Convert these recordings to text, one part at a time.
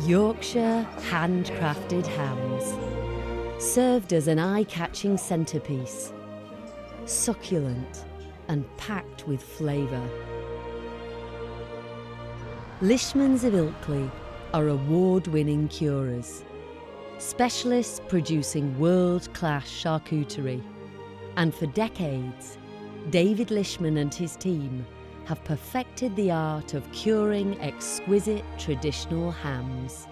Yorkshire handcrafted hams, served as an eye-catching centrepiece, succulent and packed with flavour. Lishmans of Ilkley are award-winning curers, specialists producing world-class charcuterie, and for decades, David Lishman and his team have perfected the art of curing exquisite traditional hams.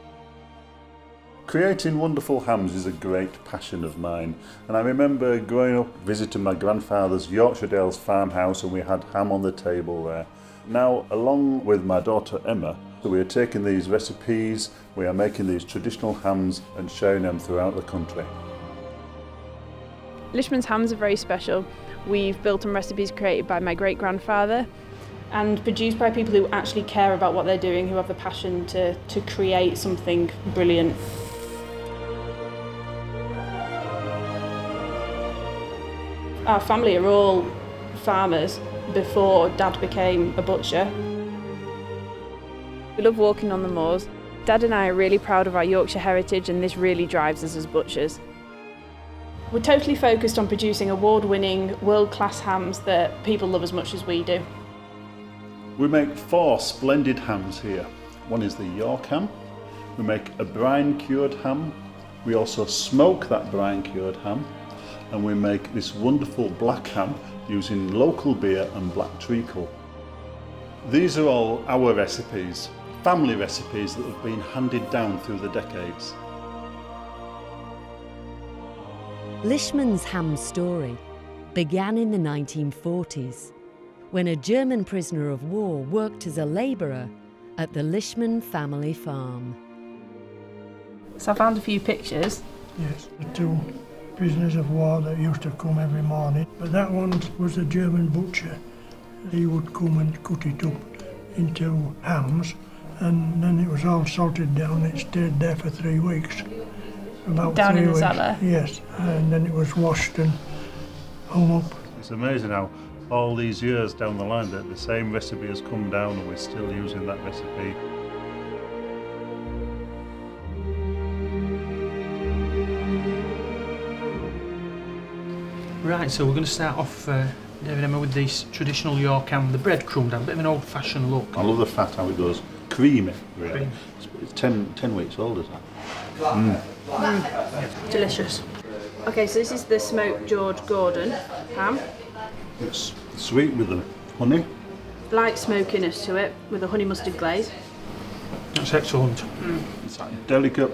Creating wonderful hams is a great passion of mine, and I remember growing up visiting my grandfather's Yorkshire Dales farmhouse, and we had ham on the table there. Now, along with my daughter Emma, we are taking these recipes, we are making these traditional hams and sharing them throughout the country. Lishman's hams are very special. We've built on recipes created by my great-grandfather and produced by people who actually care about what they're doing, who have the passion to create something brilliant. Our family are all farmers before Dad became a butcher. We love walking on the moors. Dad and I are really proud of our Yorkshire heritage, and this really drives us as butchers. We're totally focused on producing award-winning, world-class hams that people love as much as we do. We make 4 splendid hams here. One is the York ham. We make a brine-cured ham. We also smoke that brine-cured ham. And we make this wonderful black ham using local beer and black treacle. These are all our recipes, family recipes that have been handed down through the decades. Lishman's ham story began in the 1940s, when a German prisoner of war worked as a labourer at the Lishman family farm. So I found a few pictures. Yes, the 2 prisoners of war that used to come every morning. But that one was a German butcher. He would come and cut it up into hams, and then it was all salted down. It stayed there for 3 weeks. About Down 3 in the weeks. cellar? Yes, and then it was washed and hung up. It's amazing how all these years down the line that the same recipe has come down and we're still using that recipe. Right, so we're going to start off, David and Emma, with this traditional York ham, the breadcrumb ham, a bit of an old-fashioned look. I love the fat, how it goes creamy, really. Cream. It's 10 weeks old, isn't it? Delicious. Okay, so this is the smoked George Gordon ham. It's sweet with the honey. Light smokiness to it with a honey mustard glaze. That's excellent. It's that delicate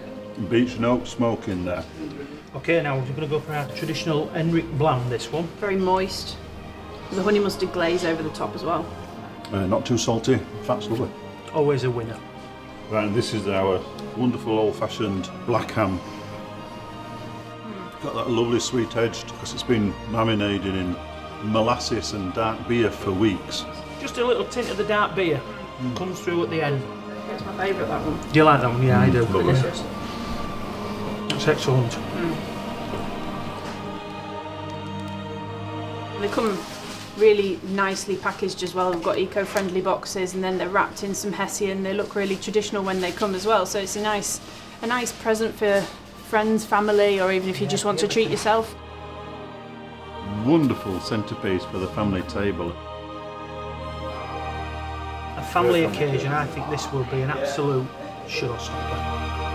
beech and oak smoke in there. Okay, now we're going to go for our traditional Henrik Bland, this one. Very moist, with a honey mustard glaze over the top as well. Not too salty, fat's lovely. Always a winner. Right, and this is our wonderful old-fashioned black ham. Got that lovely sweet edge because it's been marinated in molasses and dark beer for weeks. Just a little tint of the dark beer comes through at the end. That's my favourite, that one. Do you like that one? Yeah, I do. Delicious. That's excellent. They come really nicely packaged as well. We've got eco-friendly boxes, and then they're wrapped in some hessian. They look really traditional when they come as well. So it's a nice present for friends, family, or even if you just want to treat yourself. Wonderful centrepiece for the family table. A family occasion, I think this will be an absolute showstopper.